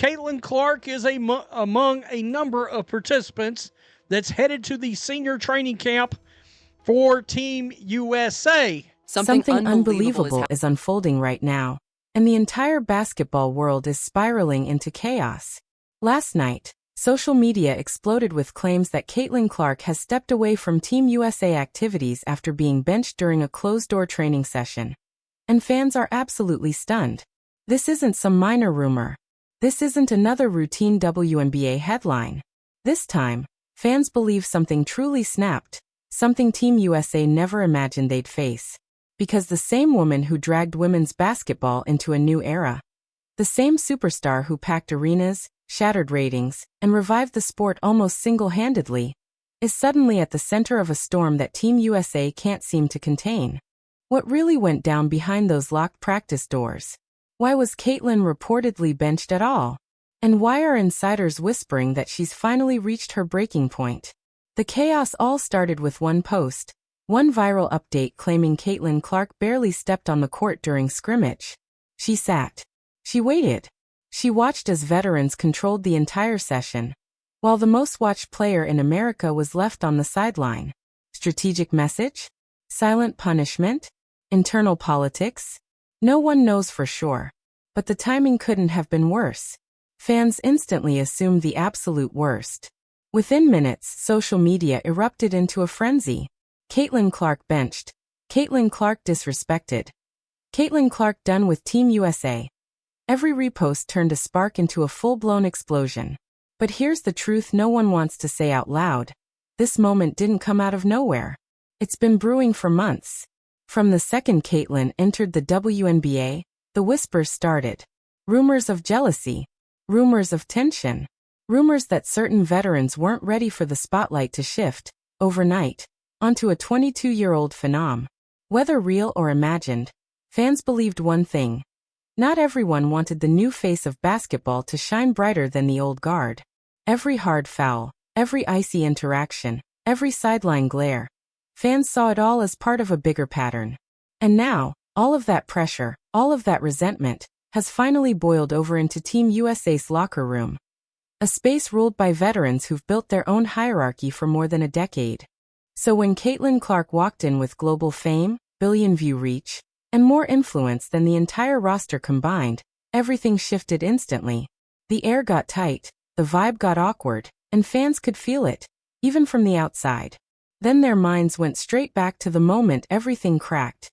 Caitlyn Clark is among a number of participants that's headed to the senior training camp for Team USA. Something unbelievable is unfolding right now, and the entire basketball world is spiraling into chaos. Last night, social media exploded with claims that Caitlyn Clark has stepped away from Team USA activities after being benched during a closed-door training session. And fans are absolutely stunned. This isn't some minor rumor. This isn't another routine WNBA headline. This time, fans believe something truly snapped, something Team USA never imagined they'd face. Because the same woman who dragged women's basketball into a new era, the same superstar who packed arenas, shattered ratings, and revived the sport almost single-handedly, is suddenly at the center of a storm that Team USA can't seem to contain. What really went down behind those locked practice doors? Why was Caitlyn reportedly benched at all? And why are insiders whispering that she's finally reached her breaking point? The chaos all started with one post, one viral update claiming Caitlyn Clark barely stepped on the court during scrimmage. She sat. She waited. She watched as veterans controlled the entire session, while the most-watched player in America was left on the sideline. Strategic message? Silent punishment? Internal politics? No one knows for sure, but the timing couldn't have been worse. Fans instantly assumed the absolute worst. Within minutes, social media erupted into a frenzy. Caitlyn Clark benched. Caitlyn Clark disrespected. Caitlyn Clark done with Team USA. Every repost turned a spark into a full-blown explosion. But here's the truth no one wants to say out loud. This moment didn't come out of nowhere. It's been brewing for months. From the second Caitlyn entered the WNBA, the whispers started. Rumors of jealousy. Rumors of tension. Rumors that certain veterans weren't ready for the spotlight to shift, overnight, onto a 22-year-old phenom. Whether real or imagined, fans believed one thing. Not everyone wanted the new face of basketball to shine brighter than the old guard. Every hard foul, every icy interaction, every sideline glare. Fans saw it all as part of a bigger pattern. And now, all of that pressure, all of that resentment, has finally boiled over into Team USA's locker room. A space ruled by veterans who've built their own hierarchy for more than a decade. So when Caitlyn Clark walked in with global fame, billion-view reach, and more influence than the entire roster combined, everything shifted instantly. The air got tight, the vibe got awkward, and fans could feel it, even from the outside. Then their minds went straight back to the moment everything cracked.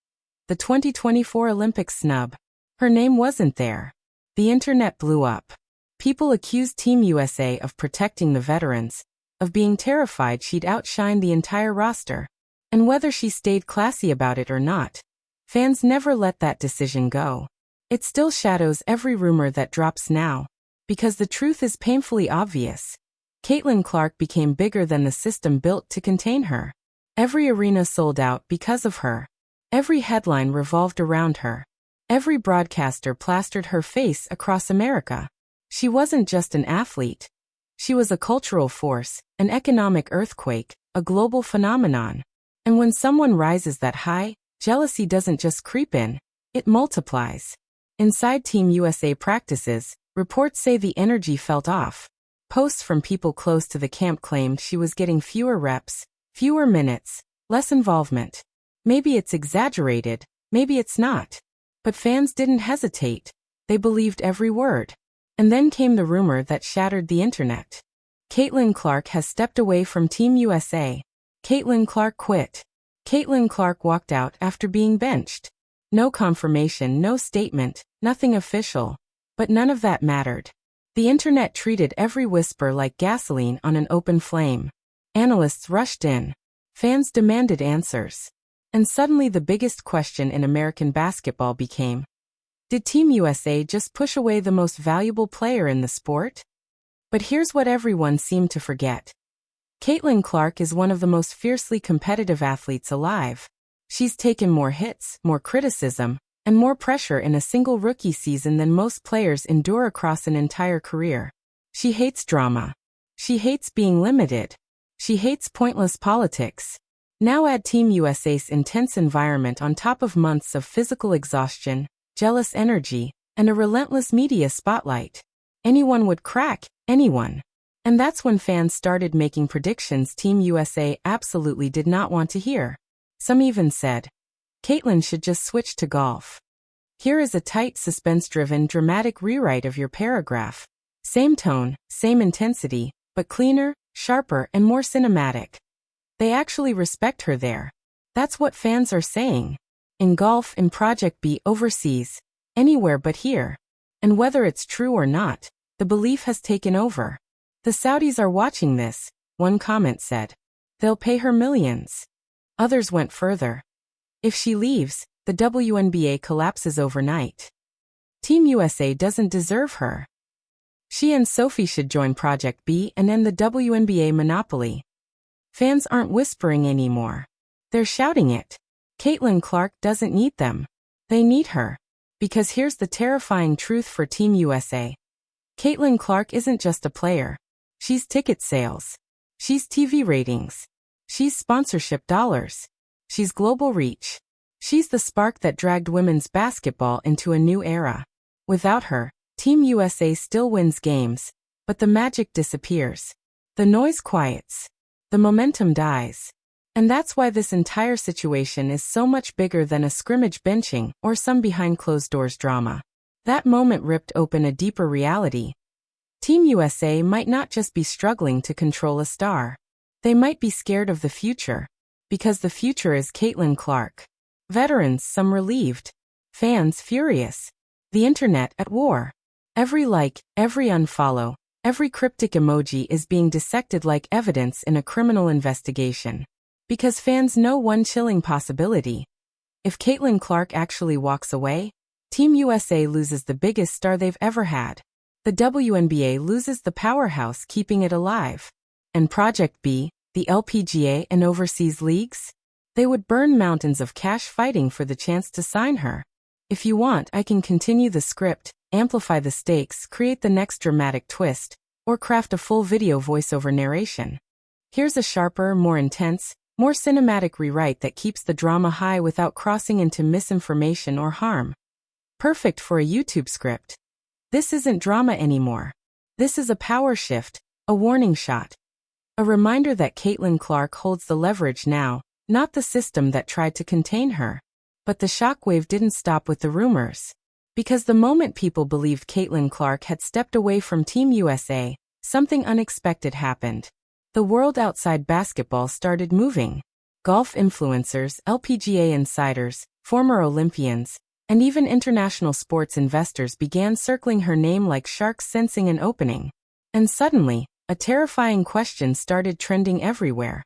The 2024 Olympics snub. Her name wasn't there. The internet blew up. People accused Team USA of protecting the veterans, of being terrified she'd outshine the entire roster. And whether she stayed classy about it or not, fans never let that decision go. It still shadows every rumor that drops now, because the truth is painfully obvious. Caitlyn Clark became bigger than the system built to contain her. Every arena sold out because of her. Every headline revolved around her. Every broadcaster plastered her face across America. She wasn't just an athlete. She was a cultural force, an economic earthquake, a global phenomenon. And when someone rises that high, jealousy doesn't just creep in, it multiplies. Inside Team USA practices, reports say the energy felt off. Posts from people close to the camp claimed she was getting fewer reps, fewer minutes, less involvement. Maybe it's exaggerated, maybe it's not. But fans didn't hesitate. They believed every word. And then came the rumor that shattered the internet. Caitlyn Clark has stepped away from Team USA. Caitlyn Clark quit. Caitlyn Clark walked out after being benched. No confirmation, no statement, nothing official. But none of that mattered. The internet treated every whisper like gasoline on an open flame. Analysts rushed in. Fans demanded answers. And suddenly the biggest question in American basketball became, did Team USA just push away the most valuable player in the sport? But here's what everyone seemed to forget. Caitlyn Clark is one of the most fiercely competitive athletes alive. She's taken more hits, more criticism, and more pressure in a single rookie season than most players endure across an entire career. She hates drama. She hates being limited. She hates pointless politics. Now add Team USA's intense environment on top of months of physical exhaustion, jealous energy, and a relentless media spotlight. Anyone would crack, anyone. And that's when fans started making predictions Team USA absolutely did not want to hear. Some even said, Caitlyn should just switch to golf. Here is a tight, suspense-driven, dramatic rewrite of your paragraph. Same tone, same intensity, but cleaner, sharper, and more cinematic. They actually respect her there. That's what fans are saying. In golf, in Project B, overseas, anywhere but here. And whether it's true or not, the belief has taken over. The Saudis are watching this, one comment said. They'll pay her millions. Others went further. If she leaves, the WNBA collapses overnight. Team USA doesn't deserve her. She and Sophie should join Project B and end the WNBA monopoly. Fans aren't whispering anymore. They're shouting it. Caitlyn Clark doesn't need them. They need her. Because here's the terrifying truth for Team USA. Caitlyn Clark isn't just a player. She's ticket sales. She's TV ratings. She's sponsorship dollars. She's global reach. She's the spark that dragged women's basketball into a new era. Without her, Team USA still wins games, but the magic disappears. The noise quiets. The momentum dies. And that's why this entire situation is so much bigger than a scrimmage benching or some behind-closed-doors drama. That moment ripped open a deeper reality. Team USA might not just be struggling to control a star. They might be scared of the future. Because the future is Caitlyn Clark. Veterans, some relieved. Fans, furious. The internet, at war. Every like, every unfollow, every cryptic emoji is being dissected like evidence in a criminal investigation. Because fans know one chilling possibility. If Caitlyn Clark actually walks away, Team USA loses the biggest star they've ever had. The WNBA loses the powerhouse keeping it alive. And Project B, the LPGA and overseas leagues? They would burn mountains of cash fighting for the chance to sign her. If you want, I can continue the script, amplify the stakes, create the next dramatic twist, or craft a full video voiceover narration. Here's a sharper, more intense, more cinematic rewrite that keeps the drama high without crossing into misinformation or harm. Perfect for a YouTube script. This isn't drama anymore. This is a power shift, a warning shot. A reminder that Caitlyn Clark holds the leverage now, not the system that tried to contain her. But the shockwave didn't stop with the rumors. Because the moment people believed Caitlyn Clark had stepped away from Team USA, something unexpected happened. The world outside basketball started moving. Golf influencers, LPGA insiders, former Olympians, and even international sports investors began circling her name like sharks sensing an opening. And suddenly, a terrifying question started trending everywhere.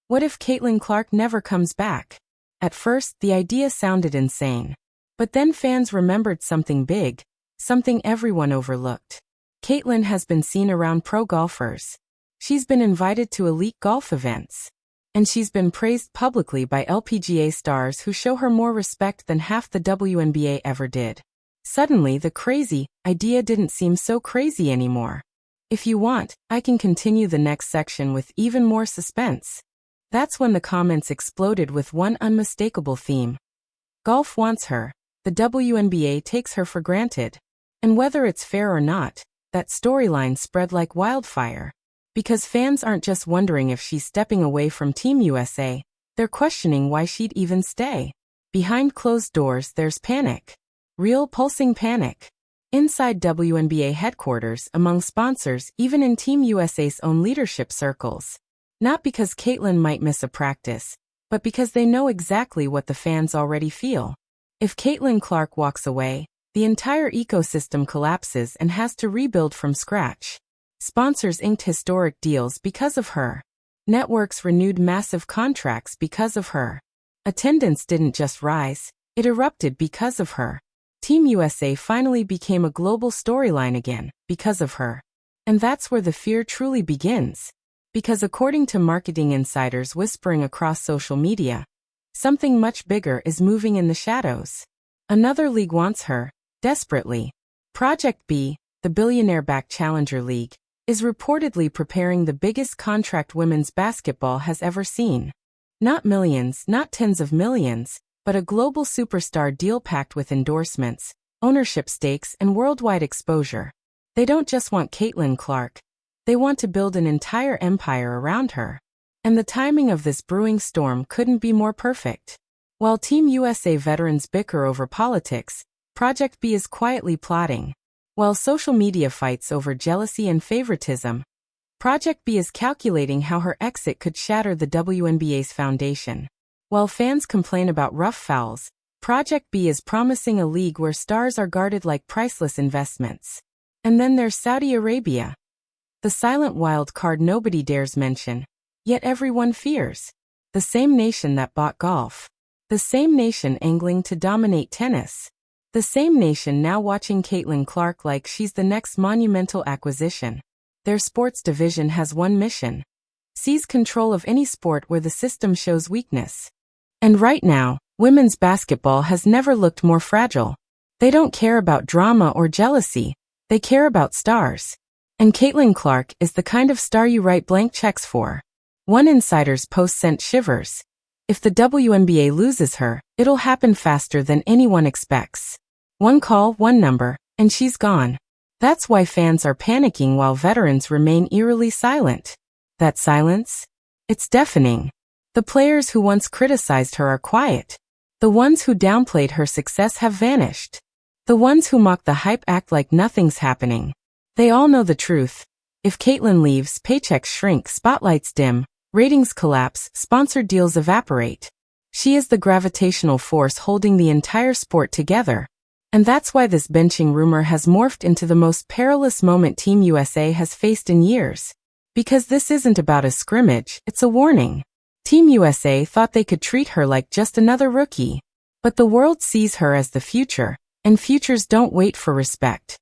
What if Caitlyn Clark never comes back? At first, the idea sounded insane. But then fans remembered something big, something everyone overlooked. Caitlyn has been seen around pro golfers. She's been invited to elite golf events. And she's been praised publicly by LPGA stars who show her more respect than half the WNBA ever did. Suddenly, the crazy idea didn't seem so crazy anymore. If you want, I can continue the next section with even more suspense. That's when the comments exploded with one unmistakable theme. Golf wants her. The WNBA takes her for granted. And whether it's fair or not, that storyline spread like wildfire. Because fans aren't just wondering if she's stepping away from Team USA, they're questioning why she'd even stay. Behind closed doors, there's panic. Real pulsing panic. Inside WNBA headquarters, among sponsors, even in Team USA's own leadership circles. Not because Caitlyn might miss a practice, but because they know exactly what the fans already feel. If Caitlyn Clark walks away, the entire ecosystem collapses and has to rebuild from scratch. Sponsors inked historic deals because of her. Networks renewed massive contracts because of her. Attendance didn't just rise, it erupted because of her. Team USA finally became a global storyline again, because of her. And that's where the fear truly begins. Because according to marketing insiders whispering across social media, something much bigger is moving in the shadows. Another league wants her, desperately. Project B, the billionaire-backed challenger league, is reportedly preparing the biggest contract women's basketball has ever seen. Not millions, not tens of millions, but a global superstar deal packed with endorsements, ownership stakes, and worldwide exposure. They don't just want Caitlyn Clark. They want to build an entire empire around her. And the timing of this brewing storm couldn't be more perfect. While Team USA veterans bicker over politics, Project B is quietly plotting. While social media fights over jealousy and favoritism, Project B is calculating how her exit could shatter the WNBA's foundation. While fans complain about rough fouls, Project B is promising a league where stars are guarded like priceless investments. And then there's Saudi Arabia, the silent wild card nobody dares mention, yet everyone fears. The same nation that bought golf. The same nation angling to dominate tennis. The same nation now watching Caitlyn Clark like she's the next monumental acquisition. Their sports division has one mission: seize control of any sport where the system shows weakness. And right now, women's basketball has never looked more fragile. They don't care about drama or jealousy. They care about stars. And Caitlyn Clark is the kind of star you write blank checks for. One insider's post sent shivers. If the WNBA loses her, it'll happen faster than anyone expects. One call, one number, and she's gone. That's why fans are panicking while veterans remain eerily silent. That silence? It's deafening. The players who once criticized her are quiet. The ones who downplayed her success have vanished. The ones who mocked the hype act like nothing's happening. They all know the truth. If Caitlyn leaves, paychecks shrink, spotlights dim, ratings collapse, sponsored deals evaporate. She is the gravitational force holding the entire sport together. And that's why this benching rumor has morphed into the most perilous moment Team USA has faced in years. Because this isn't about a scrimmage, it's a warning. Team USA thought they could treat her like just another rookie. But the world sees her as the future, and futures don't wait for respect.